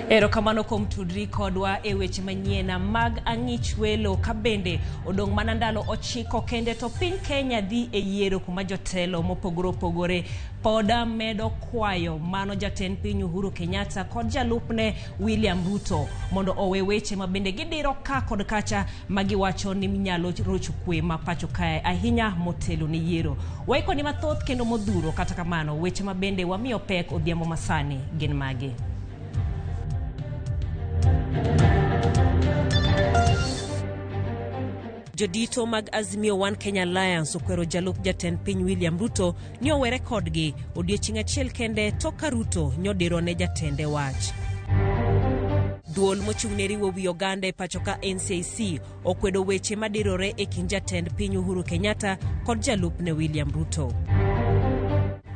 Erokamano kuom tudri kodwa e weche manyien mag Angichwelo kabende odong' mana ndalo 9 kende to piny Kenya dhi e yiero kuma jotelo mopogore opogore poda medo kwayo mano jatend piny Uhuru Kenyatta kod jalupne William Ruto mondo owe weche mabende gidiro ka kod kacha magiwacho ni nyalo rocho kwe ma pacho kae ahinya motelo ni yiero. Waiko ni mathoth kendo modhuro kata kamano weche mabende wamiyo pek odhiambo masani gin magi. Jodito mag Azimio One Kenya Alliance okwero jalup jatend piny William Ruto ni owere kodgi odiochieng' achiel kende toka Ruto nyodiro ne jatende wach. Duol mochung'ne riwo wi oganda e pacho ka NCIC okwedo weche madirore e kind jatend piny Uhuru Kenyatta kod jalupne William Ruto.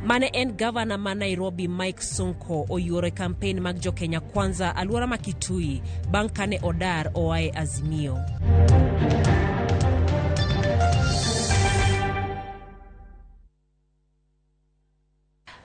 Mane en gavana ma Nairobi Mike Sonko oyuoro campaign mag jo Kenya Kwanza aluora makitui bang' kane odar oae Azimio.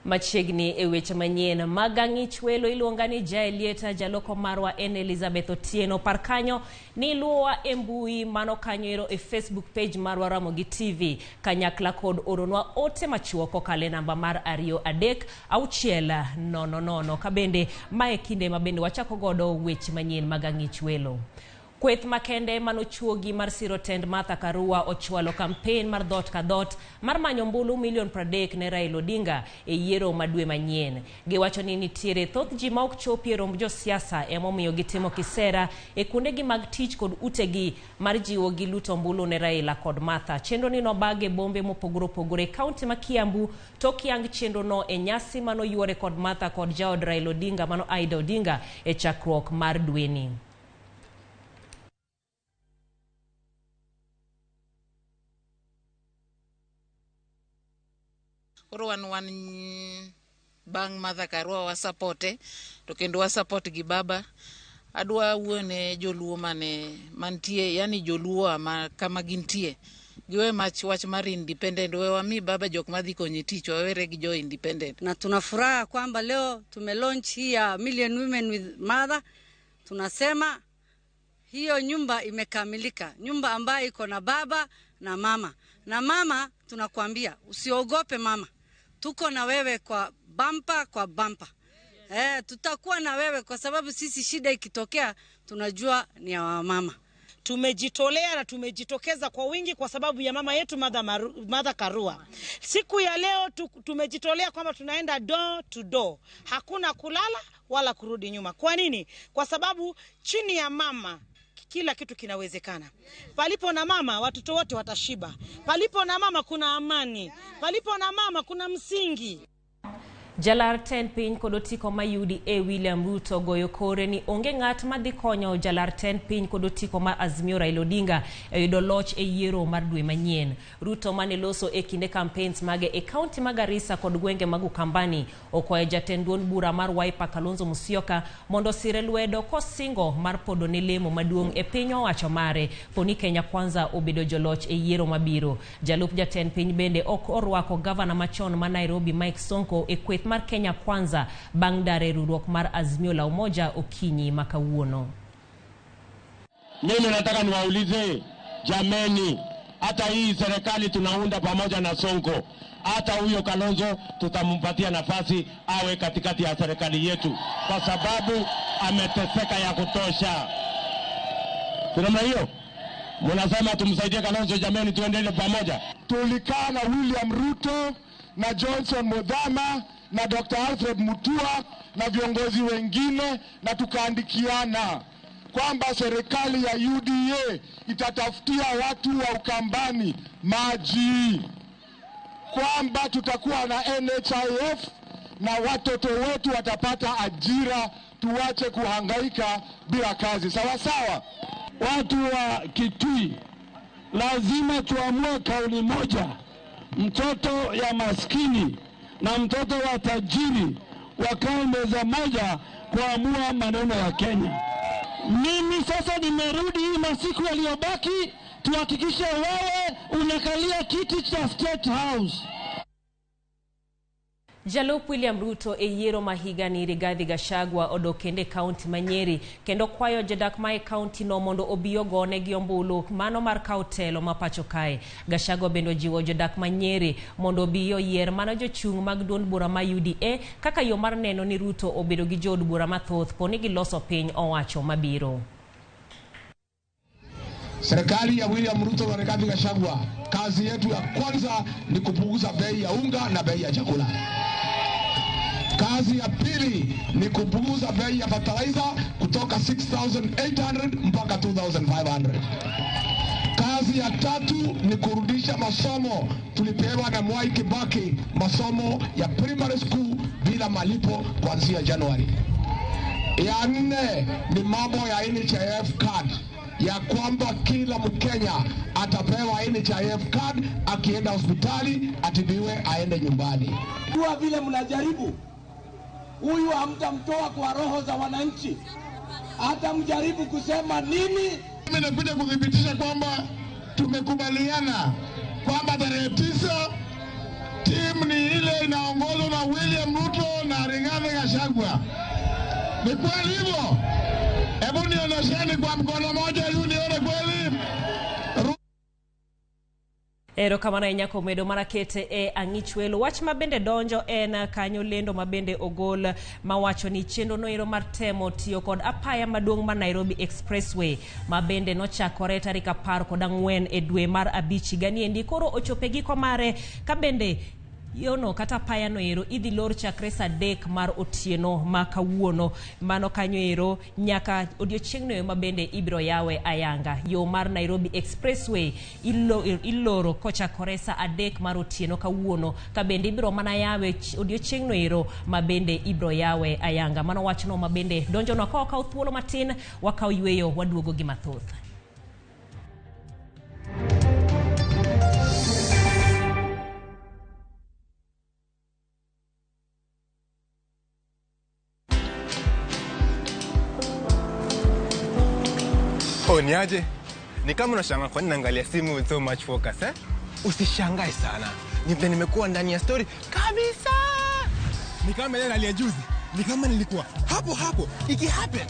Machiegni e weche manyien mag Angichwelo iluongani Jaelieta jaloko marwa en Elizabeth Otieno parkanyo ni luwa e mbui mano kanyero e Facebook page marwa Ramogi TV kanyakla kod oronwa ote machuoko kale namba mar 236600 kabende mae kinde mabende wachako godo weche manyien mag Angichwelo. Kweth makende manochuogi mar siro tend Martha Karua ochwalo campaign mar dhot ka dhot mar manyo mbulu $30 ne Raila Odinga e yiero madwe manyien. Giwacho ni nitiere thoth ji ma ok chopi e romb josiasa emomiyo gitimo kisera e kuondegi mag tich kod utegi mar jiwo gi luto mbulu ne Raila kod Martha. Chenro ni nobage bombe mopogore opogore kaunti ma Kiambu to kiang chenro no e nyasi mano yuore kod Martha kod jaod Raila Odinga mano Aida Odinga e chakruok mar dweni. Wan bang' Martha Karua wasapote to kendo wasapot gi baba adwa wuone joluo mantie yani joluo ma kama gintie giwe wach mar independent wewa mi baba jok madhi konye tich wawere gi jo independent. Na tunafuraha kwamba leo tumelaunch hii ya Million Women with Mother. Tunasema hiyo nyumba imekamilika, nyumba ambayo iko na baba na mama. Na mama tunakuambia usiogope mama, tuko na wewe kwa bampa. Tutakuwa na wewe kwa sababu sisi shida ikitokea tunajua ni ya mama. Tumejitolea na tumejitokeza kwa wingi kwa sababu ya mama yetu Martha Karua. Siku ya leo tumejitolea kwamba tunaenda door to door. Hakuna kulala wala kurudi nyuma. Kwa nini? Kwa sababu chini ya mama kila kitu kinawezekana. Palipo na mama watoto wote watashiba. Palipo na mama kuna amani. Palipo na mama kuna msingi. Jalar ten piny kod otiko ma UDA William Ruto goyo kore ni onge ng'at madhi konyo jalar ten piny kod otiko ma Azimio Raila Odinga e yudo loch e yiero mar dwe manyien. Ruto mane loso e kinde campaigns mage e kaunti ma Garissa kod gwenge mag Ukambani okwayo jatend duond bura mar Wiper Kalonzo Musyoka mondo sire lwedo kosingo mar podo ne lemo maduong' e piny owacho mare poni Kenya Kwanza obedo joloch e yiero mabiro. Jalup jatend piny bende ok orwako gavana machon ma Nairobi Mike Sonko e kweth mar Kenya Kwanza bang' dare ruruok mar Azimio la Umoja okinyi makawuono. Mimi nataka niwaulize jameni, hata hii serikali tunaunda pamoja na Sonko, hata huyo Kalonzo tutampatia nafasi awe katikati ya serikali yetu kwa sababu ameteseka ya kutosha. Tunaona hiyo? Mnasema tumsaidie Kalonzo jameni, tuendelee pamoja. Tulikaa na William Ruto na Johnson Muthama na Dr. Alfred Mutua na viongozi wengine na tukaandikiana kwamba serikali ya UDA itatafutia watu wa Ukambani maji, kwamba tutakuwa na NHIF na watoto wetu watapata ajira, tuache kuhangaika bila kazi. Sawa sawa. Watu wa Kitui lazima tuamue kauli moja, mtoto ya maskini na mtoto wa tajiri wakae meza moja kuamua maneno ya Kenya. Mimi sasa nimerudi hii masiku yaliyobaki tuhakikishe wewe unakalia kiti cha State House. Jalup William Ruto e yiero mahiga ni Rigathi Gachagua odokende kaunti Manyeri kendo kwayo jodak mae kaunti no mondo obiyo gone gi ombulu mano mar kautelo mapacho kae. Gachagua bendo jiwo jodak Manyeri mondo obiyo yier mano jochung mag duond bura ma UDA kaka yo mar neno ni Ruto obedo gi jod bura mathoth poni gi loso piny owacho mabiro. Serikali ya William Ruto na Rigathi Gachagua, kazi yetu ya kwanza ni kupunguza bei ya unga na bei ya chakula. Kazi ya pili ni kupunguza bei ya fertilizer kutoka 6,800 mpaka 2,500. Kazi ya tatu ni kurudisha masomo tulipewa na Mwai Kibaki, masomo ya primary school bila malipo kuanzia Januari. Ya nne ni mambo ya NHIF card, ya kwamba kila Mkenya atapewa NHIF card akienda hospitali atibiwe aende nyumbani. Kwa vile mnajaribu, huyu hamtamtoa kwa roho za wananchi. Hata mjaribu kusema nini. Mimi nakuja kudhibitisha kwamba tumekubaliana kwamba tarehe 9 timu ni ile inaongozwa na William Ruto na Rigathi Gachagua. Ni kweli hivyo? Hebu nionyesheni kwa mkono moja ili nione kweli. Ero kamana inyako medo marakete e Angichwelo. Wach mabende donjo en kanyo lendo mabende ogol mawacho ni chenro noero mar temo tiyo kod apaya maduong' ma Nairobi Expressway mabende nochakore tarik 14 e dwe mar Abich gani endi koro ochope giko mare kabende yono kata paya no ero idhi lor chakre saa 3 mar otieno ma kawuono mano kanyo ero nyaka odiochieng'no mabende ibiro yawe ayanga. Yo mar Nairobi Expressway iloro kochakore saa 3 mar otieno kawuono kabende ibiro mana yawe odiochieng'no ero mabende ibiro yawe ayanga. Mano wachno mabende donjo no ka thuolo matin wakao yweyo waduogo gi mathoth. Niaje? Ni kama unashangaa kwa nini naangalia simu with so much focus, eh? Usishangae sana. Nimekuwa ndani ya story kabisa. Ni kama ile alia juzi. Ni kama nilikuwa hapo iki happen.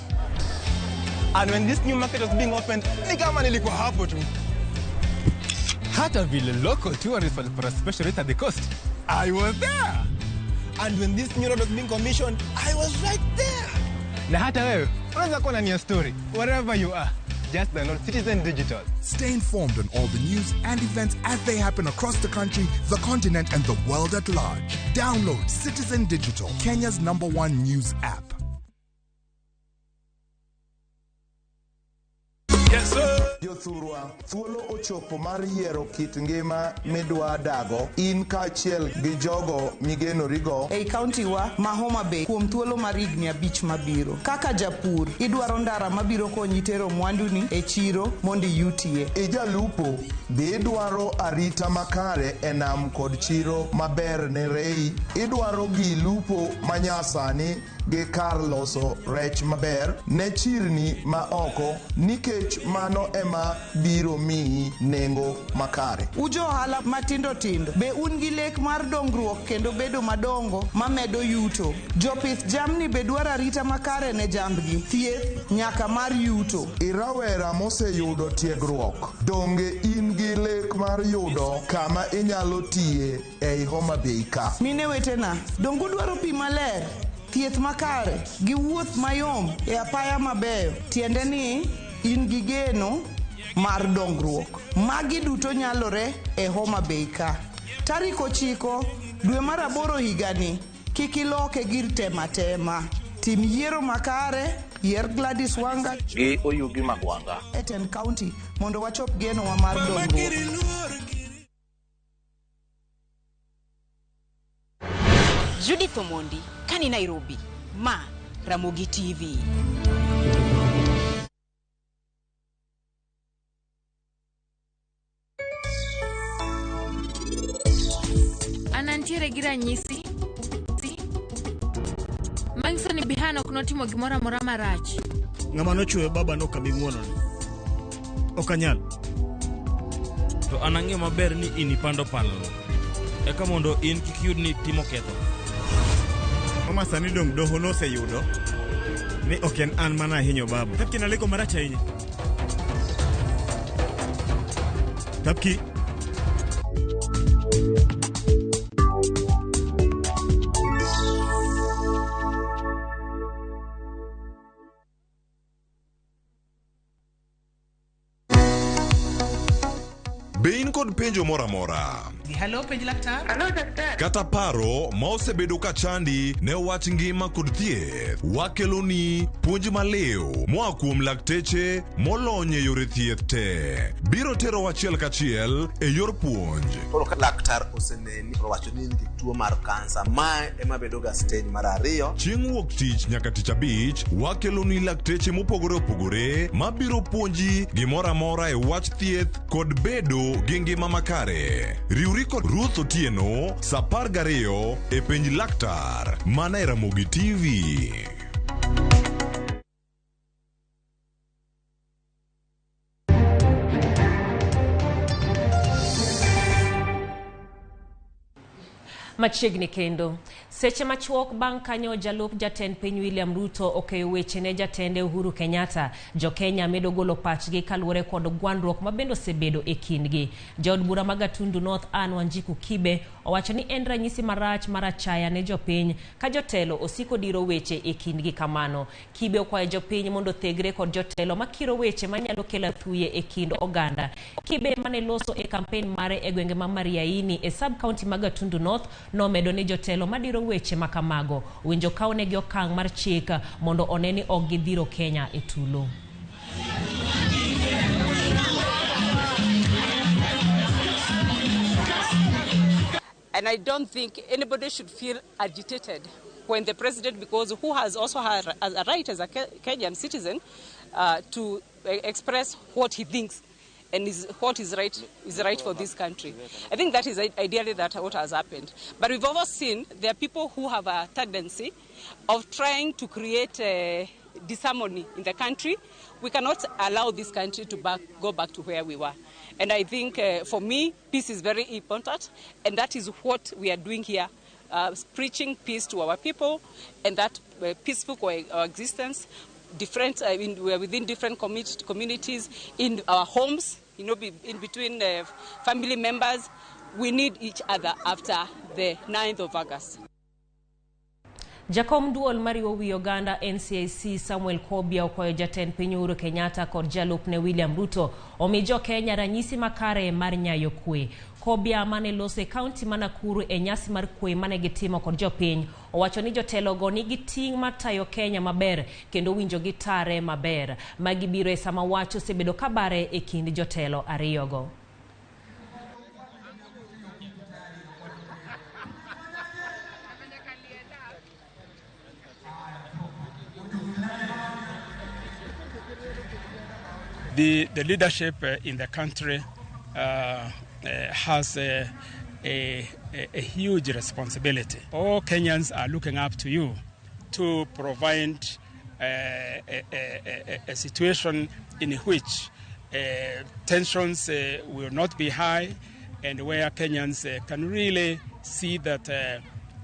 And when this new market was being opened, ni kama nilikuwa hapo tu. Hata vile local tourists for a special rate at the coast, I was there. And when this new road was being commissioned, I was right there. Na hata wewe unaweza kuwa ndani ya story wherever you are. Just download Citizen Digital. Stay informed on all the news and events as they happen across the country, the continent, and the world at large. Download Citizen Digital, Kenya's #1 news app. Yes, sir. Jothurwa, thuolo ochopo mar yiero kit ngima midwa dago in kaachiel gi jogo migenorigo ei kaunti wa ma Homa Bay kuom thuolo mar higni 5 mabiro. Kaka japur, idwaro ndara mabiro konyi tero mwanduni e chiro mondi yutie. Ijalupo, be idwaro arita makare e nam kod chiro maber ne rei. Idwaro gi lupo manyasani gi kar loso rech maber ne chirni ma oko nikech mano ema biro mii nengo makare. Ujo ohala matindo tindo be un gi lek mar dongruok kendo bedo madongo mamedo yuto. Jopith jamni be dwaro arita makare ne jambgi, thieth nyaka mar yuto. Irawera moseyudo tiegruok, donge in gi lek mar yudo kama inyalo tiye ei Homa Bay ka? Mine wetena, dongu dwaro pi maler, thieth makare gi wuoth mayom e apaya mabeyo. Tiende ni in gi geno mar dongruok. Magi duto nyalore e Homa Bay ka. Tarik 9 dwe mar 8 higani, kik iloke gir tema. Tim yiero makare, yier Gladys Wanga gi Oyugi Magwanga Eten County mondo wachop geno wa mar dongruok. Judith Omondi, Kani Nairobi, ma Ramogi TV. Anantiere gira nyisi Mangiso ni bihano kunotimo gimora mora marach. Ng'ama nochwe baba no kabing'uono. Okanyal. To anang'e maber ni inipando palo. Eka mondo in kik yud ni timo ketho. Mama sani dong doho no se yudo ni oken an mana hinyo babu. Tapki naliko maracha hinyi. Tapki. Bein kod penjo mora. Hello, penj laktar. Hello, daktar. Kata paro ma osebedo ka chandi ne wach ngima kod thieth. Wakeloni puonj maleo moa kuom lakteche molony e yore thieth te. Biro tero wachiel kachiel e yor puonj. Koro ka laktar oseneni wacho ni tuo mar kansa ma ema bedo ga stage mar 2. Chieng' wuok tich nyaka tich abich wakeloni lakteche mopogore opogore mabiro puonji gimoro amora e wach thieth kod bedo gi ngima makare. Riwri kod Ruth Otieno saa 12 e penj laktar mana e Ramogi TV. Machiegni kendo. Seche machuok bang' kanyo jalup jatend piny William Ruto okeyo weche ne jatende Uhuru Kenyatta. Jo Kenya medo golo pachgi kaluwore kod gwandruok mabendo sebedo e kindgi. Jaod bura ma Gatundu North Angichwelo Kibe owacho ni en ranyisi marach marachaya ne jopiny ka jotelo osiko diro weche e kindgi kamano. Kibe okwayo jopiny mondo thegre kod jotelo makiro weche manyalo kelo thuye e kind oganda. Kibe mane loso e kampen mare e gwenge ma Mariaini e sub county ma Gatundu North no medo ni jotelo madiro weche makamago winjo kaunegi okang' mar chik mondo oneni ok gidhiro Kenya e tulo. And I don't think anybody should feel agitated when the president, because who has also had a right as a Kenyan citizen to express what he thinks and what is right for this country. I think that is ideally what has happened. But we've also seen there are people who have a tendency of trying to create disharmony in the country. We cannot allow this country to go back to where we were. And I think for me, peace is very important, and that is what we are doing here, preaching peace to our people and that peaceful coexistence. We are within different communities, in our homes, in between family members. We need each other after the 9th of August. Jakom duol mariwo wi Uganda NCIC Samuel Kobia okwayo jatend piny Uhuru Kenyatta kod jalupne William Ruto omi jo Kenya ranyisi makare mar nyayo kwe. Kobia mane lose kaunti ma Nakuru e nyasi mar kwe mane gitimo kod jopiny owacho ni jotelo go nigi ting' matayo Kenya maber kendo winjo gitare maber. Magi biro e sama wach osebedo kabare e kind jotelo ariyogo. The leadership in the country has a huge responsibility. All Kenyans are looking up to you to provide a situation in which tensions will not be high and where Kenyans can really see that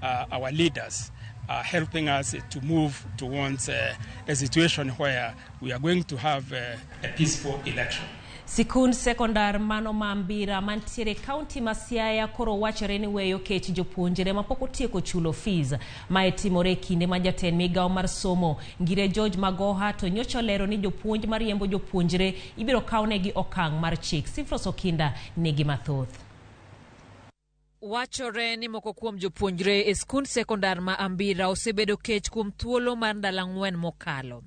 our leaders are helping us to move towards a situation where we are going to have a peaceful election. Sikund sekondar mano mambira mantiere kaunti ma Siaya koro wachore ni weyo kech jopuonjre mapok otieko chulo fees ma itimore kinde ma jatend migawo mar somo Ngire George Magoha to nyocha lero ni jopuonj mariembo jopuonjre ibiro kawnegi okang' mar chik. Sifros Okinda nigi mathoth. Wachore ni moko kuom jopuonjre e skund sekondar ma Ambira osebedo kech kuom thuolo mar ndalo 4 mokalo.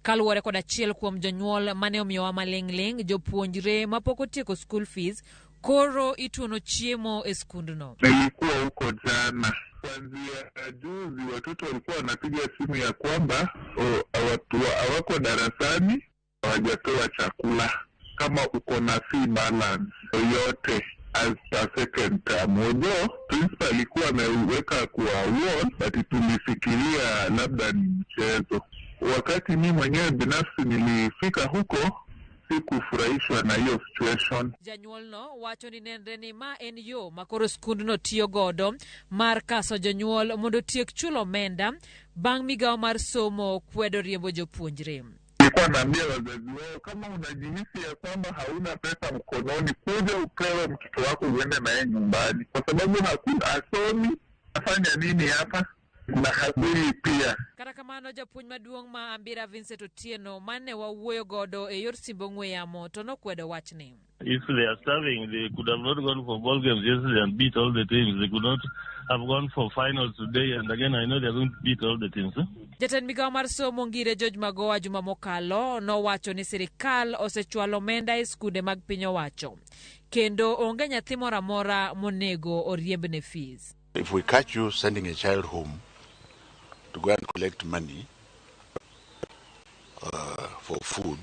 Kaluwore kod achiel kuom jonyuol mane omiyowa maling'ling, jopuonjre mapok otieko school fees koro ituono chiemo e skundno. Nilikuwa huko jana. Kuanzia juzi watoto walikuwa wanapiga simu ya kwamba hawako darasani, hawajatoa chakula. Kama uko na fee balance yote as a second term. Although principal alikuwa ameweka kwa wall, but tulifikiria labda ni mchezo. Wakati mimi mwenyewe binafsi nilifika huko, sikufurahishwa na hiyo situation. Janyuol no wacho ni nendre ni ma en yo makoro skund no tiyo godo mar kaso jonyuol mondo tiek chulo omenda bang' migawo mar somo kwedo riembo jopuonjre. Nilikuwa naambia wazazi wao, kama unajihisi ya kwamba hauna pesa mkononi, kuja upewe mtoto wako uende naye nyumbani, kwa sababu hakuna asomi, afanya nini hapa na hazili pia. Kata kamano japuonj maduong' ma Ambira Vincent Otieno mane wawuoyo godo e yor simbo ong'we yamo to nokwedo wachni. If they are starving, they could have not gone for ball games yesterday and beat all the teams. They could not have gone for finals today, and again I know they are going to beat all the teams. Jatend migawo mar somo Ngire George Magoha juma mokalo nowacho ni sirikal osechwalo omenda e skunde mag piny owacho kendo onge nyathi moro amora monego oriembne fees. If we catch you sending a child home to go and collect money for food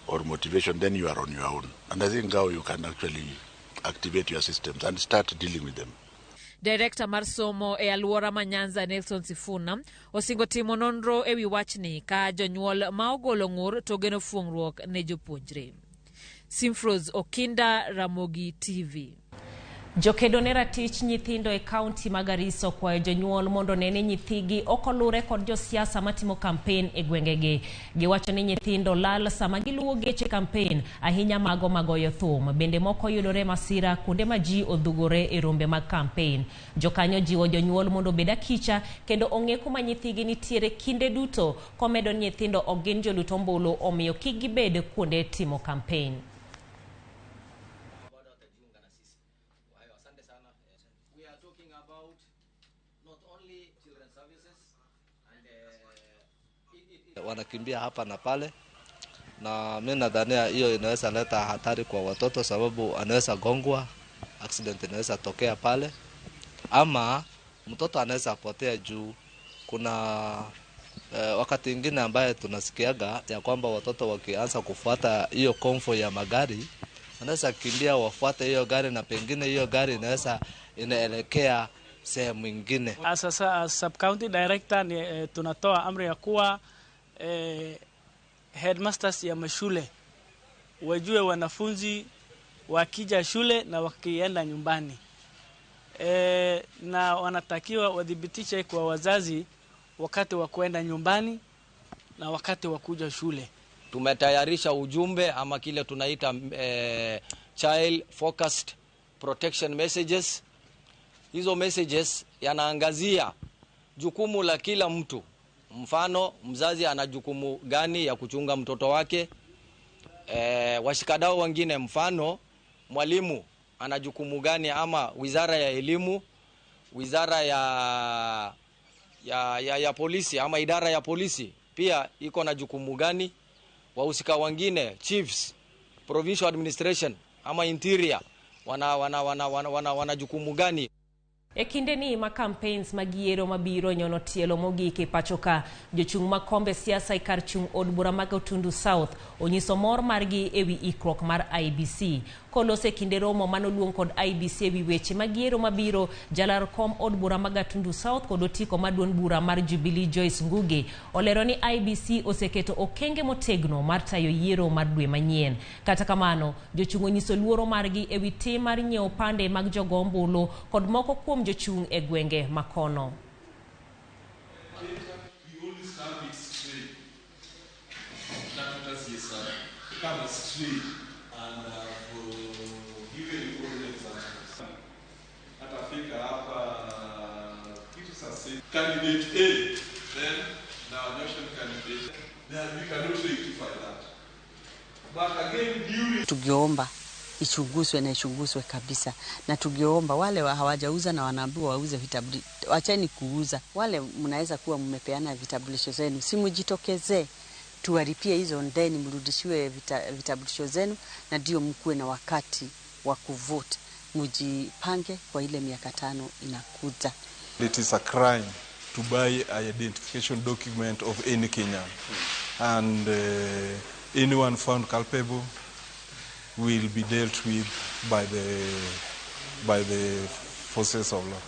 or motivation, then you are on your own. And I think now you can actually activate your systems and start dealing with them. Director mar somo e aluora ma Nyanza Nelson Sifuna osingo timo nonro e wi wachni ka jonyuol ma ogolo ng'ur to geno fuong'ruok ne jopuonjre. Simfros Okinda, Ramogi TV. Jokedo ne ratich nyithindo e kaunti mag Garissa okwayo jonyuol mondo nene nyithigi okolure kod josiasa matimo kampen e gwengegi. Giwacho ni nyithindo lal sama giluwo geche kampen ahinya mago magoyo thum. Bende moko yudore masira kuonde ma ji odhugore e rombe mag kampen. Jokanyo jiwo jonyuol mondo bed akicha kendo ong'e kuma nyithigi nitiere kinde duto, komedo ni nyithindo ok gin jolut ombulu omiyo kik gibed kuonde timo kampen. Wanakimbia hapa na pale, na mimi nadhania hiyo inaweza leta hatari kwa watoto, sababu anaweza gongwa, accident inaweza tokea pale, ama mtoto anaweza potea juu. Kuna wakati mwingine ambaye tunasikiaga ya kwamba watoto wakianza kufuata hiyo convoy ya magari wanaweza kimbia wafuate hiyo gari, na pengine hiyo gari inaweza inaelekea sehemu nyingine. Sasa sub county director ni tunatoa amri ya kuwa headmasters ya mashule wajue wanafunzi wakija shule na wakienda nyumbani, na wanatakiwa wadhibitishe kwa wazazi wakati wa kwenda nyumbani na wakati wa kuja shule. Tumetayarisha ujumbe ama kile tunaita child focused protection messages. Hizo messages yanaangazia jukumu la kila mtu. Mfano, mzazi ana jukumu gani ya kuchunga mtoto wake? Washikadau wengine, mfano mwalimu ana jukumu gani, ama wizara ya elimu, wizara ya polisi ama idara ya polisi pia iko na jukumu gani? Wahusika wengine, chiefs, provincial administration ama interior wana jukumu gani? E kinde ni ma campaigns magiero mabiro nyono tielo mogik e pachoka, jochung' makombe siasa e kar chung' od bura mag Utundu South onyiso mor margi ewi ikruok mar IBC. Kolose kinde romo manoluong kod IBC ewi weche magiero mabiro, jalar kom od bura mag Utundu South kod otiko maduon bura mar Jubilee Joyce Ngugi olero ni IBC oseketo okenge motegno mar tayo yiero mar dwe manyien. Kata kamano, jochung' onyiso luoro margi ewi tim mar nyiewo pande mag jogo ombulu kod moko kuom jochung' e gwenge makono. Candidate A, then now national candidate, then we cannot rectify that. But again, during tugiomba ichunguzwe na ichunguzwe kabisa, na tugiomba wale hawajauza na wanaambiwa wauze vitambulisho, acheni kuuza. Wale mnaweza kuwa mmepeana vitambulisho zenu, simujitokeze tuwaripie hizo ndeni, mrudishiwe vitambulisho zenu, na ndio mkuwe na wakati wa kuvote, mujipange kwa ile miaka 5 inakuja. It is a crime to buy an identification document of any Kenyan, and anyone found culpable will be dealt with by the forces of law.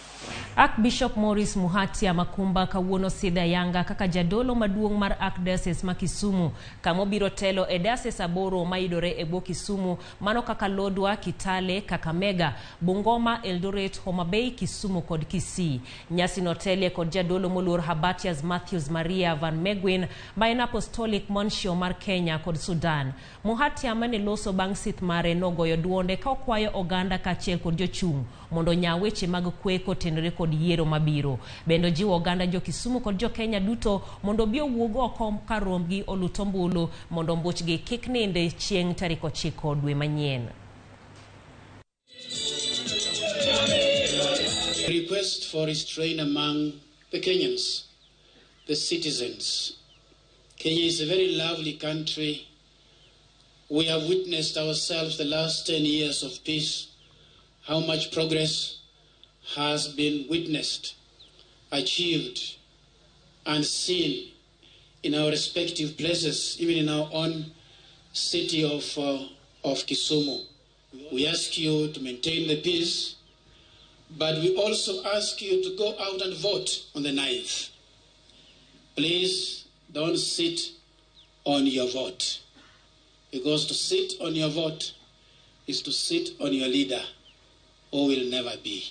Archbishop Morris Muhatia Makumba kawuono sidha yanga kaka jadolo maduong' mar Archdiocese ma Kisumu kamo biro telo e diocese aboro maidore e bwo Kisumu mano kaka Lodwar, Kitale, Kakamega, Bungoma, Eldoret, Homa Bay, Kisumu kod Kisii. Nyasi notelie kod jadolo moluor Habatias Matthews Maria Van Megwin ma en Apostolic Monshio mar Kenya kod Sudan. Muhatia mane loso bang' sith mare nogoyo duonde ka okwayo oganda kachiel kod jochung' mondo nya weche mag kwe kotenore kod yiero mabiro. Bendo jiwo oganda jo Kisumu kod jo Kenya duto mondo bi owuog oko ka rombgi olutombulu mondo mbuchgi kik ninde chieng' tarik 9 dwe manyien. Request for restraint among the Kenyans, the citizens. Kenya is a very lovely country. We have witnessed ourselves the last 10 years of peace, how much progress has been witnessed, achieved, and seen in our respective places, even in our own city of Kisumu. We ask you to maintain the peace, but we also ask you to go out and vote on the 9th. Please don't sit on your vote, because to sit on your vote is to sit on your leader, who will never be.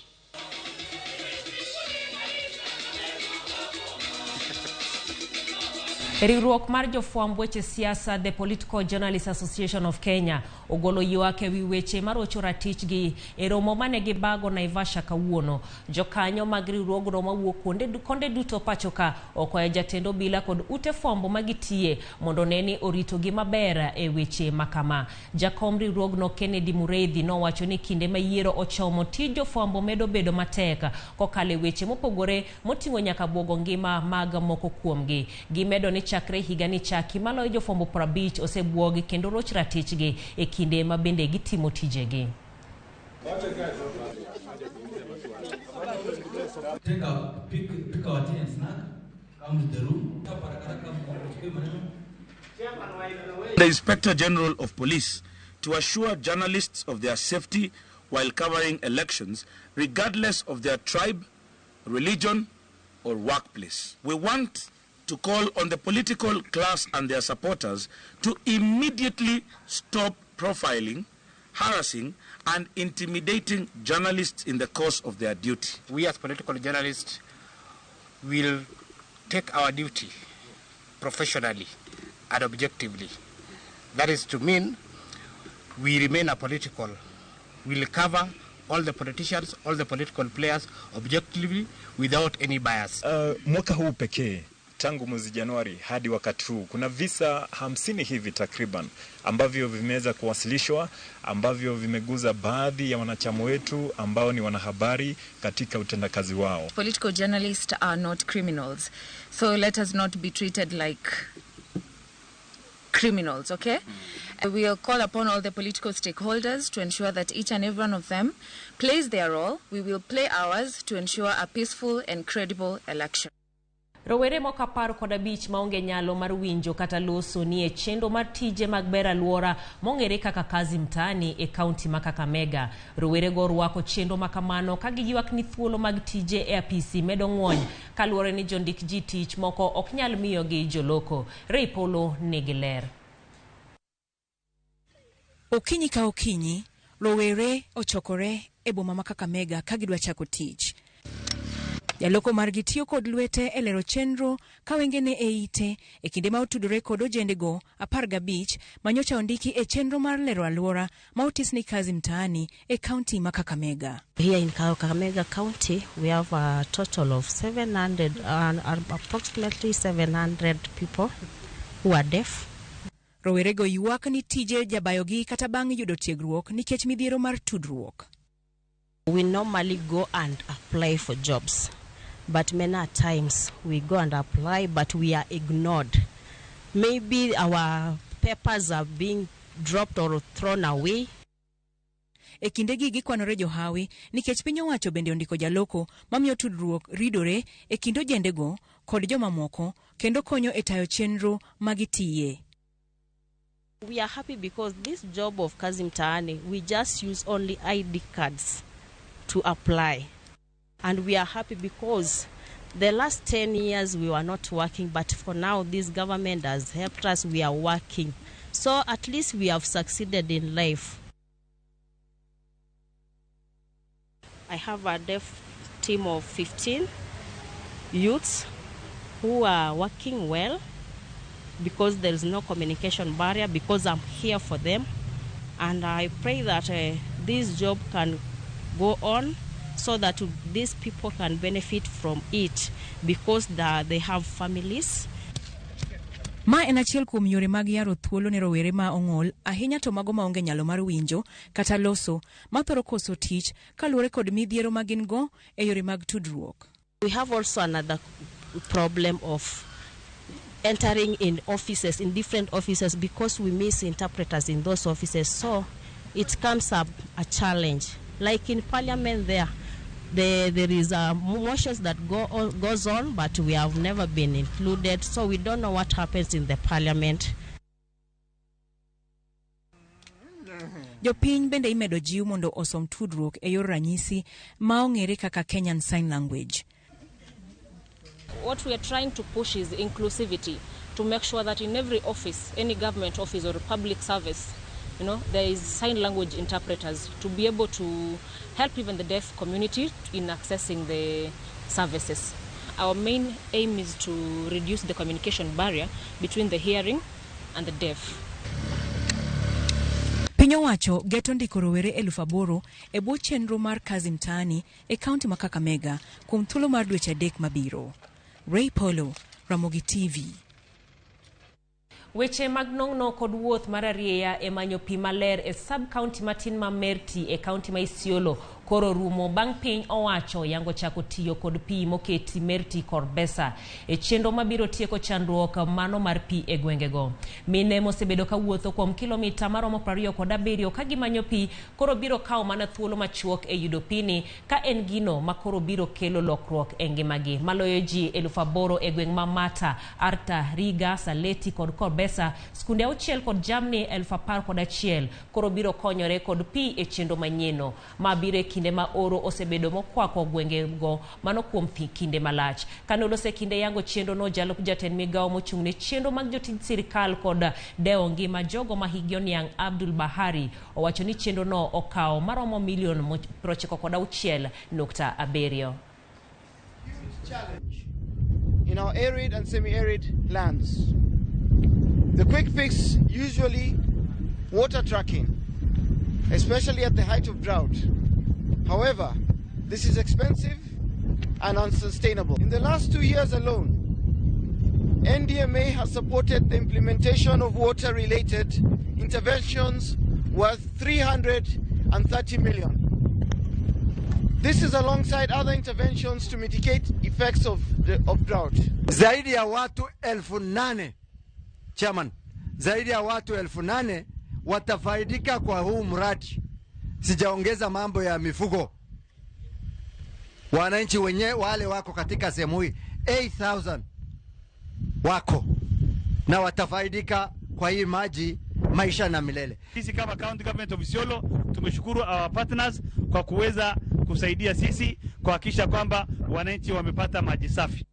Riwruok mar jofwamb weche siasa, The Political Journalists Association of Kenya, ogolo ywak ewi weche marocho ratichgi e romo mane gibago Naivasha kawuono. Jokanyo mag riwruogno mawuok konde duto pachoka okwayo jatend obila kod ute fwambo magitiye mondo neni oritogi maber e weche makama. Jakom riwruogno Kennedy Mureithi nowacho ni kinde ma yiero ochomo tij jofwambo medo bedo matek kokale weche mopogore moting'o nyaka bwogo ngima mag moko kuomgi. Gimedo ni chakre higani chaki maloyo jofwambo 50 osebwogi kendo roch ratichgi e kinde ma bende gitimo tijegi. Pick our tea and snack. Come to the room. The Inspector General of Police to assure journalists of their safety while covering elections, regardless of their tribe, religion, or workplace. We want to call on the political class and their supporters to immediately stop profiling, harassing, and intimidating journalists in the course of their duty. We as political journalists will take our duty professionally and objectively. That is to mean we remain apolitical. We'll cover all the politicians, all the political players objectively without any bias. Mwaka huu pekee tangu mwezi Januari hadi wakati huu kuna visa 50 hivi takriban ambavyo vimeweza kuwasilishwa, ambavyo vimeguza baadhi ya wanachama wetu ambao ni wanahabari katika utendakazi wao. Political journalists are not criminals, so let us not be treated like criminals, okay? We will call upon all the political stakeholders to ensure that each and every one of them plays their role. We will play ours to ensure a peaceful and credible election. Rowere moko 15 maonge nyalo mar winjo kata loso ni e chendo mar tije mag ber alwora mong'ere kaka kazi mtaani e kaunti ma Kakamega. Rowere go rwako chendo makamano ka giywak ni thuolo mag tije e apisi medo ng'wony kaluwore ni jondik ji tich moko ok nyal miyo gi joloko. Ray Polo Negiler. Okinyi ka okinyi, rowere ochokore e boma ma Kakamega ka gidwa chako tich. Jaloko margi tiyo kod lwete e lero chenro ka wengene e ite e kinde ma otudore kod ojendego 15 manyocha ondiki e chenro mar lero alwora ma otis ni kazi mtaani e kaunti ma Kakamega. Here in Kakamega County, we have a total of 700 approximately 700 people who are deaf. Rowerego ywak ni tije jabayogi kata bang' yudo tiegruok nikech midhiero mar tudruok. We normally go and apply for jobs, but many times we go and apply, but we are ignored. Maybe our papers are being dropped or thrown away. E kindegi gikwanore johawi nikech piny owacho bende ondiko jaloko mamiyo tudruok ridore e kindo jendego kod jomamoko kendo konyo e tayo chenro magitiye. We are happy because this job of kazi mtaani, we just use only ID cards to apply. And we are happy because the last 10 years we were not working, but for now this government has helped us, we are working. So at least we have succeeded in life. I have a deaf team of 15 youths who are working well because there is no communication barrier, because I'm here for them. And I pray that this job can go on so that these people can benefit from it because they have families. Ma en achiel kuom yore mag yaro thuolo ne rowere ma ong'ol ahinya to mago ma onge nyalo mar winjo kata loso ma thoro koso tich kaluwore kod midhiero ma gin go e yore mag tudruok. We have also another problem of entering in offices, in different offices, because we miss interpreters in those offices. So it comes up a challenge. Like in Parliament there is motions that goes on, but we have never been included. So we don't know what happens in the Parliament. Jopiny bende imedo jiw mondo osom tudruok e yor ranyisi ma ong'ere kaka Kenyan Sign Language. What we are trying to push is inclusivity, to make sure that in every office, any government office or public service, there is sign language interpreters to be able to help even the deaf community in accessing the services. Our main aim is to reduce the communication barrier between the hearing and the deaf. Piny owacho geto ndiko rowere 8,000 e bwo chenro mar kazi mtaani e kaunti ma Kakamega kuom thuolo mar dweche 3 mabiro. Ray Polo, Ramogi TV. Weche mag nong'no kod wuoth mar arieya e manyo pi maler e sub-county matin ma Merti e kaunti ma Isiolo koro rumo bang' piny owacho yango chako tiyo kod pi moketi Merti kod Besa e chenro mabiro tieko chandruok mano mar pi e gwengego. Mine mosebedo ka wuotho kuom kilomita maromo 27 ka gimanyo pi koro biro kawo mana thuolo machuok e yudo pini ka en gino ma koro biro kelo lokruok e ngimagi. Maloyo ji 8,000 e gweng' ma Mata, Arta, Riga, Saleti kod Besa, skunde auchiel kod jamni 11,000 koro biro konyore kod pi e chenro manyeno ma biro kinde ma oro osebedo mokwako gwengego mano kuom kinde malach. Kanolose kinde yango chenro no jalo jatend migawo mochung' ne chenro mag jotij sirikal kod dewo ngima jogo ma higi oniang' Abdul Bahari owacho ni chenro no okawo maromo milion 96.7. In our arid and semi-arid lands, the quick fix usually water tracking, especially at the height of drought. However, this is expensive and unsustainable. In the last 2 years alone, NDMA has supported the implementation of water-related interventions worth 330 million. This is alongside other interventions to mitigate effects of drought. Zaidi ya watu 8,000, Chairman, zaidi ya watu 8,000 watafaidika kwa huu mradi. Sijaongeza mambo ya mifugo. Wananchi wenyewe wale wako katika sehemu hii 8,000 wako na watafaidika kwa hii maji maisha na milele. Sisi kama County Government of Isiolo tumeshukuru our partners kwa kuweza kusaidia sisi kuhakikisha kwamba wananchi wamepata maji safi.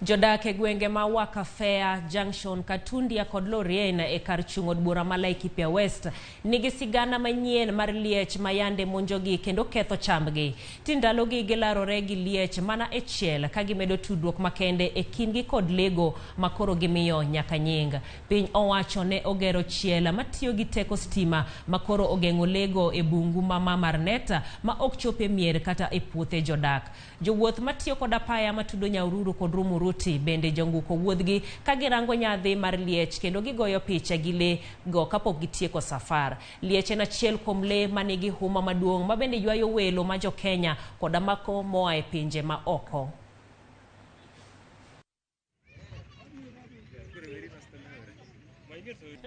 Jodak e gwenge ma Wakafea, Junction, Katundia kod Lorien e kar chung'od bura ma Laikipia West nigi sigana manyien mar liech mayande monjogi kendo ketho chambgi. Tindalogi gilarore gi liech mana e chiel ka gimedo tudruok makende e kindgi kod lego makoro gimiyo nyaka nying. Piny owacho ne ogero chiel matiyo gi teko stima makoro ogeng'o lego e bungu mama mar Neta ma ok chope mier kata e puothe jodak. Jowuoth matiyo kod apaya matudo Nyahururu kod Rumuru bende jonguko wuodhgi ka girango nyadhi mar liech kendo gigoyo picha gi le go kapok gitieko safar. Liech en achiel kuom le manigi huma maduong' ma bende ywayo welo ma jo Kenya kod amako moa e pinje ma oko.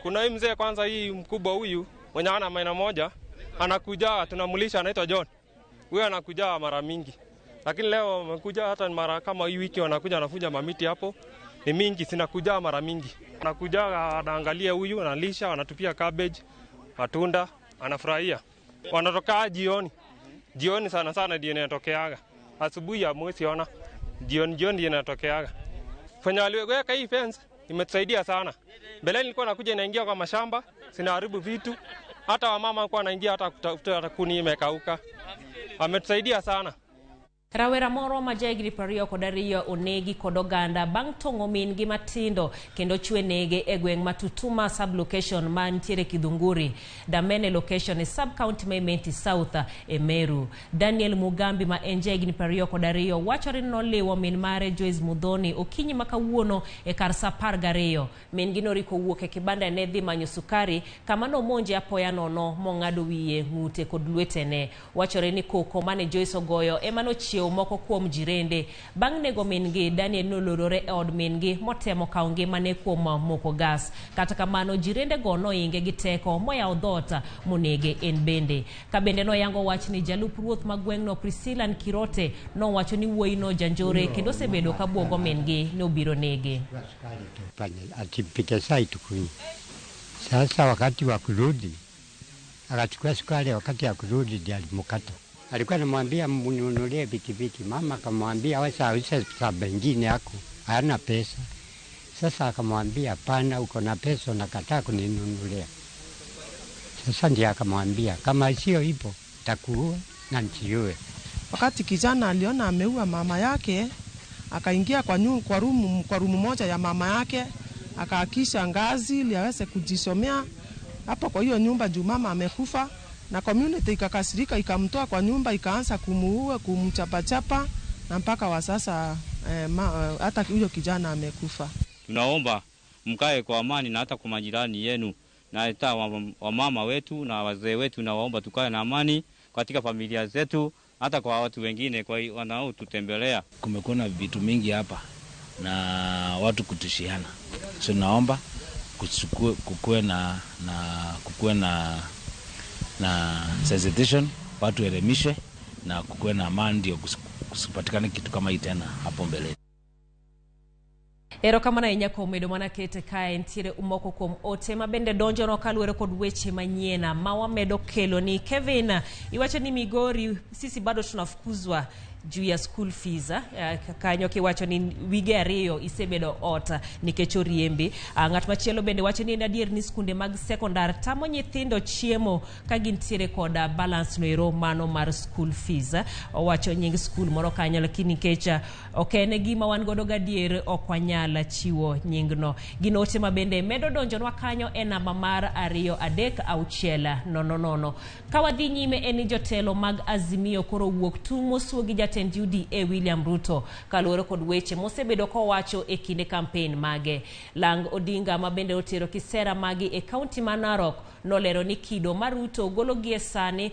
Kuna hii mzee kwanza, hii mkubwa huyu mwenye ana maina moja anakuja, tunamulisha, anaitwa John. Huyu anakuja mara mingi. Lakini leo wamekuja hata mara kama hii wiki wanakuja mamiti hapo. Ni mingi, sinakuja mara mingi. Anakuja anaangalia huyu, analisha, anatupia cabbage, matunda, anafurahia. Wanatoka jioni. Jioni sana ndio inatokeaga. asubuhi ya mwezi ona jioni inatokeaga. Fanya waliweka hii fence imetusaidia sana. Mbele nilikuwa nakuja naingia kwa mashamba, sinaharibu vitu. Hata wamama walikuwa wanaingia hata kutafuta kuni imekauka. Wametusaidia sana. Rawera moro ma jagri pario kodariyo onegi kodoganda bang tongo min gi matindo kendo chwe nege e gweng matutuma sub location man tiere Kidhunguri. Damene location e sub county Menti South e Meru. Daniel Mugambi ma enjegni pario kodariyo wachore no lewo min mare Joyce Mudhoni okinyi makawuono e karsa pargareyo. Min gino riko wuok e kibanda ne dhi manyo sukari kama no monje apoya nono mongado wiye ngute kod lwetene. Wachore ni koko mane Joyce ogoyo emano chiew moko kuom jirende bang nego mingi. Daniel nolorore e od mingi motemo kawo ngimane kuom moko gas. Kata kamano jirende go noinge gi teko moya odhota monege en bende. Ka bende no yango wach ni jalup ruoth magwengno Priscilla Kirote no wacho ni wuoyino janjore kendo sebedo ka bwogo mingi no biro nege. Atipike site kuni. Sasa wakati wa kurudi akachukua sukari, wakati ya kurudi ndiye alimkata. Alikuwa anamwambia mnunulie pikipiki. Mama akamwambia wewe sasa bengine yako hana pesa. Sasa akamwambia hapana, uko na pesa nakataa kuninunulia. Sasa ndiye akamwambia kama sio ipo takuua na nchiue. Wakati kijana aliona ameua mama yake, akaingia kwa rumu moja ya mama yake, akaakisha ngazi ili aweze kujisomea hapo kwa hiyo nyumba juu mama amekufa. Na community ikakasirika, ikamtoa kwa nyumba, ikaanza kumuua, kumchapachapa, na mpaka wa sasa hata huyo kijana amekufa. Tunaomba mkae kwa amani na hata kwa majirani yenu na hata wamama wetu na wazee wetu, na waomba tukae na amani katika familia zetu, hata kwa watu wengine kwa wanao tutembelea. Kumekuwa na vitu mingi hapa na watu kutishiana. So naomba kukuwe na sensitization, watu elimishwe na kukuwe na amani, ndio kusipatikane kitu kama hii tena hapo mbele. Ero kamana inyako medo mana kete kae ntire umoko kuom ote mabende donjo no kaluwore kod weche manyiena mawa medo kelo ni Kevin iwacho ni Migori sisi bado tunafukuzwa juu ya school fees. Kanyo kiwacho ni wige ariyo isebedo ota nikech oriembe. Ng'at machielo bende wacho ni adier ni skunde mag sekondar tamo nyithindo chiemo ka gintiere koda balance no ero mano mar school fees. Wacho nying school moro kanyo lakini nikech okene gima wan godo gadier okwanyala chiwo nyingno. Ginote mabende medo donjonwa kanyo e namba mar 236 Kawadhi nyime eni jotelo mag Azimio koro wuok tumo suogi jatend UDA William Ruto kaluwore kod weche mosebedo kowacho e kinde campaign mage. Lang Odinga mabende otero kisera magi e kaunti ma Narok nolero ni kido mar Ruto golo gie sani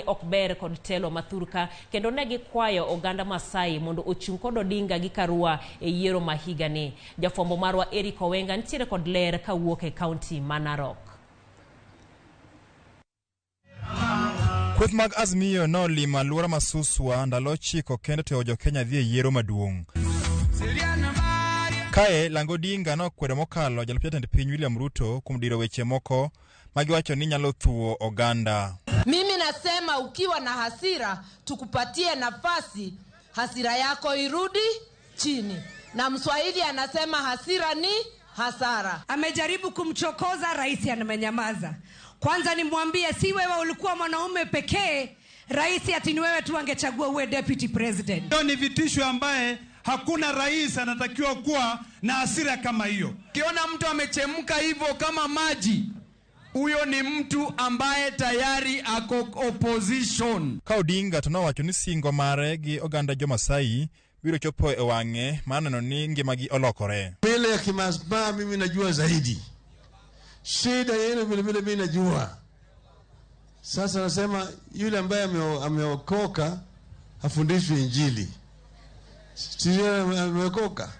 ok ber kod telo mathurka kendo negi kwayo oganda Masai mondo ochung kod Odinga gi Karua e yiero mahigani. Jafombo marwa Eric Owenga ntiere kod ler kawuok e kaunti ma Narok. Kweth mag Azimio no lima luora masuswa ndalo chiko kendo teo jo Kenya dhie yiero maduong'. Kae Lang Odinga no kwedo mokalo jalup jatend piny William Ruto kuom diro weche moko magiwacho ni nyalo thuo oganda. Mimi nasema ukiwa na hasira tukupatie nafasi hasira yako irudi chini. Na Mswahili anasema hasira ni hasara. Amejaribu kumchokoza rais, amenyamaza. Kwanza nimwambie si wewe ulikuwa mwanaume pekee rais ati ni wewe tu angechagua uwe deputy president. Hiyo ni vitisho ambaye hakuna rais anatakiwa kuwa na hasira kama hiyo. Kiona mtu amechemka hivyo kama maji, huyo ni mtu ambaye tayari ako opposition. Ka Odinga to nowacho ni singo mare gi oganda jo Masai biro chopo e wang'e maneno ni ngimagi olokore. Mbele ya Kimasba mimi najua zaidi. Shida yenu vile mimi najua. Sasa nasema yule ambaye ameokoka hafundishwi Injili. Sio ameokoka.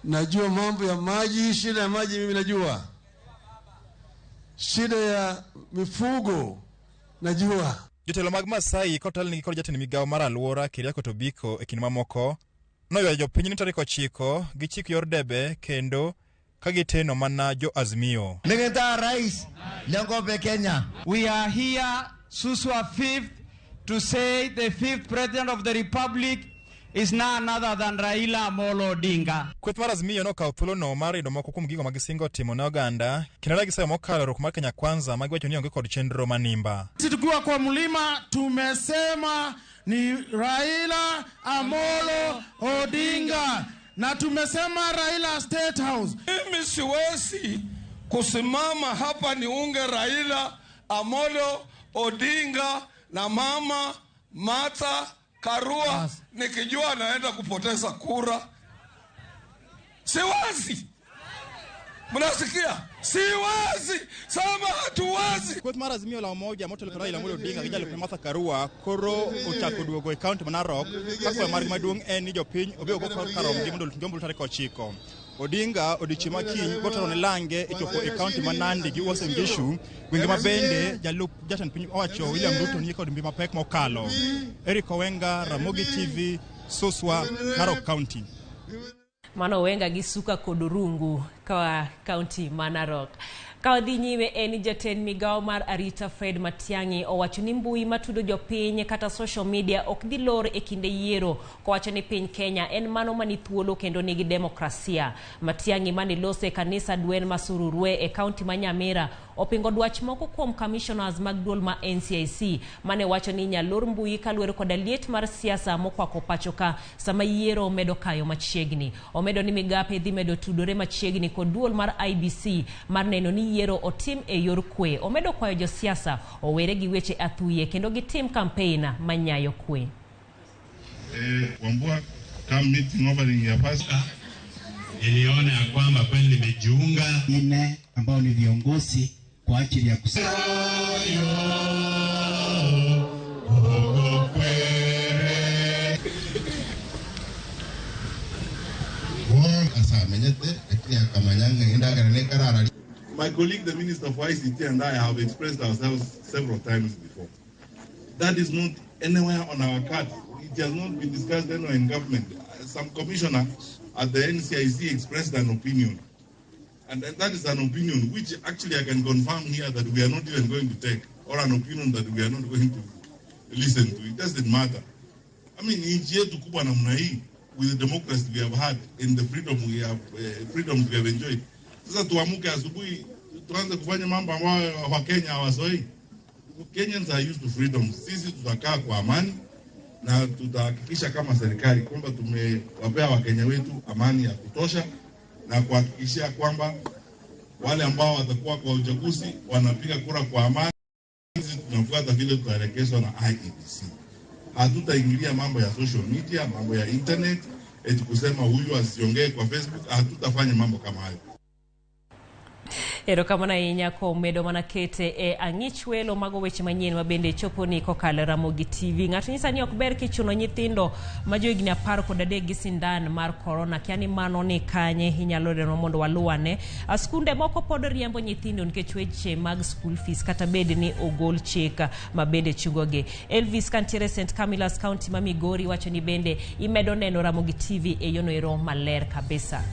Najua mambo ya maji, shida ya maji mimi najua. Shida ya mifugo najua. Jotelo mag Masai kotal ni kod jatend migawo mar alwora Keriako Tobiko e kinde mamoko noywayo jopiny ni tarik 9 gi chik yor debe kendo kagiteno mana jo Azimio. Ningeta rais lengo be Kenya. We are here Suswa 5th to say the fifth president of the republic is none other than Raila Amolo Odinga. Kweth mar Azimio nokawo thuolono mar yudo moko kuom gigo magisingo timo ne oganda kinara giseyo mokalo rok mar Kenya Kwanza magiwacho ni onge kod chenro manimba. Sisi tukiwa kwa mlima tumesema ni Raila Amolo Odinga na tumesema Raila State House. Mimi siwezi kusimama hapa niunge Raila Amolo Odinga na mama Martha Karua nikijua naenda kupoteza kura. Siwezi. Mnasikia? Siwezi. Sema hatuwezi. Kweth mar Azimio la Umoja moto le Raila Amolo Odinga gijalo pe Martha Karua koro ochako duogo e kaunti ma Narok kakwa mar maduong' en ni jopiny obiro go karom gi mondo jombul tarik 9. Odinga odichima kiny botoro ne lange ichopo e kaunti ma Nandi gi Uasin Gishu gwenge ma bende jalup jatend piny owacho William Ruto ni kod mbi mapek mokalo. Eric Owenga, Ramogi TV, Suswa, Narok County. Mano Owenga gi Suka kod Rungu kwa kaunti ma Narok. Kawadhi nyime en jatend migao mar arita Fred Matiang'i owacho ni mbui matudo jopiny kata social media ok dhi lor e kinde yiero kowacho ni piny Kenya en mano mani thuolo kendo nigi demokrasia. Matiang'i mane lose kanisa Dwen Masururwe e kaunti ma Nyamira opingo dwach moko kuom commissioners mag duol ma NCIC mane wacho ni nyalor mbui kaluwore kod liet mar siasa mokwako pachoka sama yiero medo kayo machiegni. Omedo ni migape dhi medo tudore machiegni kod duol mar IBC mar neno ni yiero otim e yor kwe. Omedo kwayo josiasa owere gi weche athuye kendo gitim campaign manyayo kwe. Wambua come meeting over in your pastor. Niliona ya kwamba kweli nimejiunga nne ambao ni viongozi kwa ajili ya kusema My colleague, the Minister of ICT, and I have expressed ourselves several times before. That is not anywhere on our cards. It has not been discussed anywhere in government. Some commissioner at the NCIC expressed an opinion. And that is an opinion which actually I can confirm here that we are not even going to take, or an opinion that we are not going to listen to. It doesn't matter. I mean, nchi yetu kubwa namna hii, with the democracy we have had, in the freedoms we have enjoyed. Sasa tuamuke asubuhi tuanze kufanya mambo ambayo Wakenya hawasoi. Kenyans are used to freedom. Sisi tutakaa kwa amani na tutahakikisha kama serikali kwamba tumewapea Wakenya wetu amani ya kutosha na kuhakikisha kwamba wale ambao watakuwa kwa uchaguzi wanapiga kura kwa amani. Sisi tunafuata vile tutaelekezwa na IEBC. Hatutaingilia mambo ya social media, mambo ya internet, eti kusema huyu asiongee kwa Facebook. Hatutafanya mambo kama hayo. Erokamana inya ko medo manakete e Angichwelo mago weche manyien mabende chopo ni kokalo Ramogi TV. Ng'ato nyisa ni ok ber kichuno nyithindo ma johigni 10 kod 3 gi sindan mar corona kiani mano ni kanye inyalo reno mondo waluane. Askunde moko pod riembo nyithindo nikech weche mag school fees kata bed ni ogol chika mabende chugoge. Elvis kantiere St. Camillus County ma Migori wacho ni bende imedo neno Ramogi TV e yono ero maler kabisa.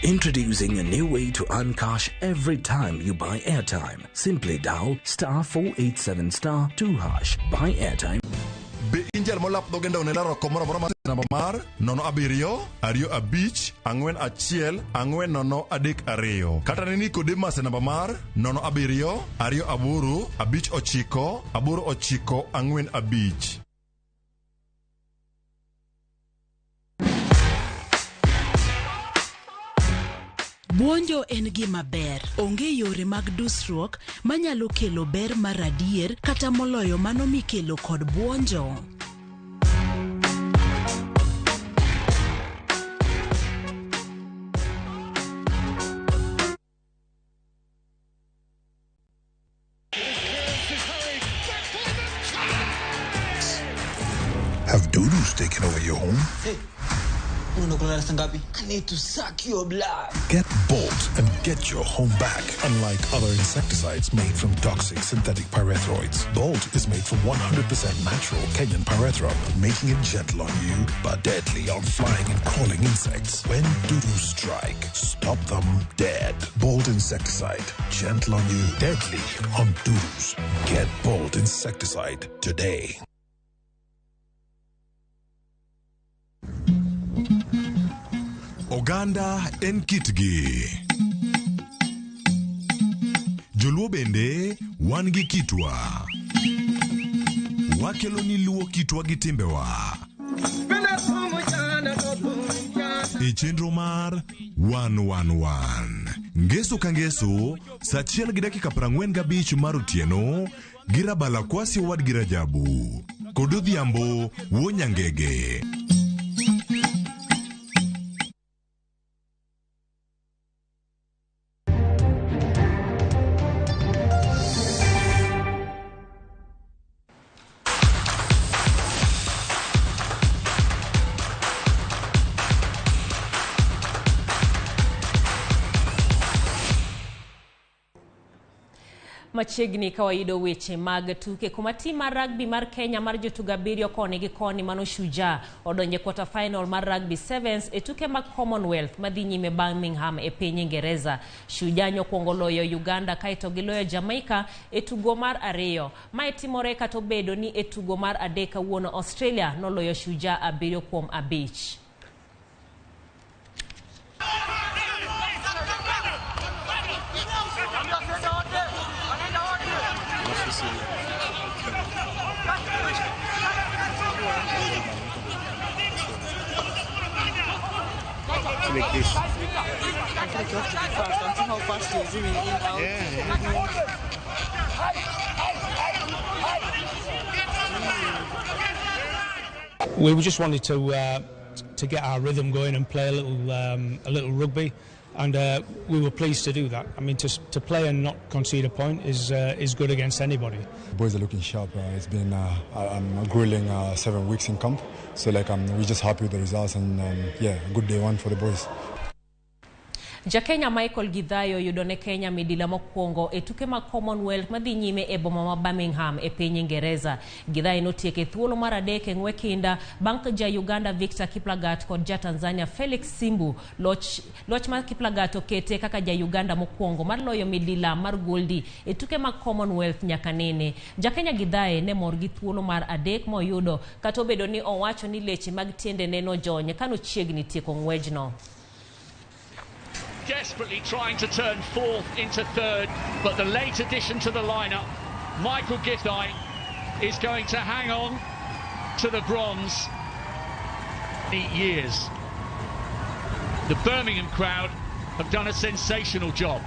Introducing a new way to earn cash every time you buy airtime. Simply dial *487*2#. Buy airtime. Be injal molap dogenda onelaro komora mora namba mar nono abirio ario abich angwen achiel angwen nono adek ario. Kata nini Nicodemus namba mar nono abirio ario aboro abich ochiko aboro ochiko angwen abich. Buonjo en gima ber. Onge yore mag dusruok manyalo kelo ber mar adier kata moloyo mano mikelo kod buonjo. Have doodles taken over your home? I need to suck your blood. Get Bolt and get your home back. Unlike other insecticides made from toxic synthetic pyrethroids, Bolt is made from 100% natural Kenyan pyrethrum, making it gentle on you but deadly on flying and crawling insects. When doo-doo strike, stop them dead. Bolt insecticide, gentle on you, deadly on doo-doos. Get Bolt insecticide today. Oganda en kitgi. Joluo bende wan gi kitwa. Wakelo ni luo kitwa gi timbewa. E chenro mar 111. Ngeso ka ngeso, sa 1:45 mar otieno, girabala kwasi wad girajabu. Kododhiambo wonyangege. Machiegni kawaida weche mag tuke kuma tim mar rugby mar Kenya mar jotugo 7 koni gi koni mano Shujaa odonje quarter final mar rugby sevens e tuke mag Commonwealth madhi nyime Birmingham e piny Ingereza. Shujaa nyokwongo loyo Uganda kaito giloyo Jamaica e tugo mar ariyo. Mae timore kato bedo ni e tugo mar adek kawuono Australia noloyo Shujaa 7-5. Like this. I feel like you have to be fast. And see how fast you're zooming in, out. We just wanted to get our rhythm going and play a little rugby, and we were pleased to do that. I mean, to play and not concede a point is good against anybody. The boys are looking sharp. It's been a grueling 7 weeks in camp, so we're just happy with the results, and yeah, a good day one for the boys. Jakenya Michael Gidhayo yudone Kenya midila mokwongo e tuke ma Commonwealth madhi nyime e boma ma Birmingham e piny Ingereza. Gidhayo notieke thuolo mar adek e ng'we kinda bank ja Uganda Victor Kiplagat kod ja Tanzania Felix Simbu. Loch mar Kiplagat okete kaka ja Uganda mokwongo mar loyo midila mar goldi e tuke ma Commonwealth nyaka nene. Jakenya Gidhayo ne mor gi thuolo mar adek moyudo kato bedo ni owacho ni leche mag tiende neno jonye kano chiegni tieko ng'wejno. Desperately trying to turn fourth into third, but the late addition to the lineup, Michael Gidhayo, is going to hang on to the bronze. 8 years. The Birmingham crowd have done a sensational job.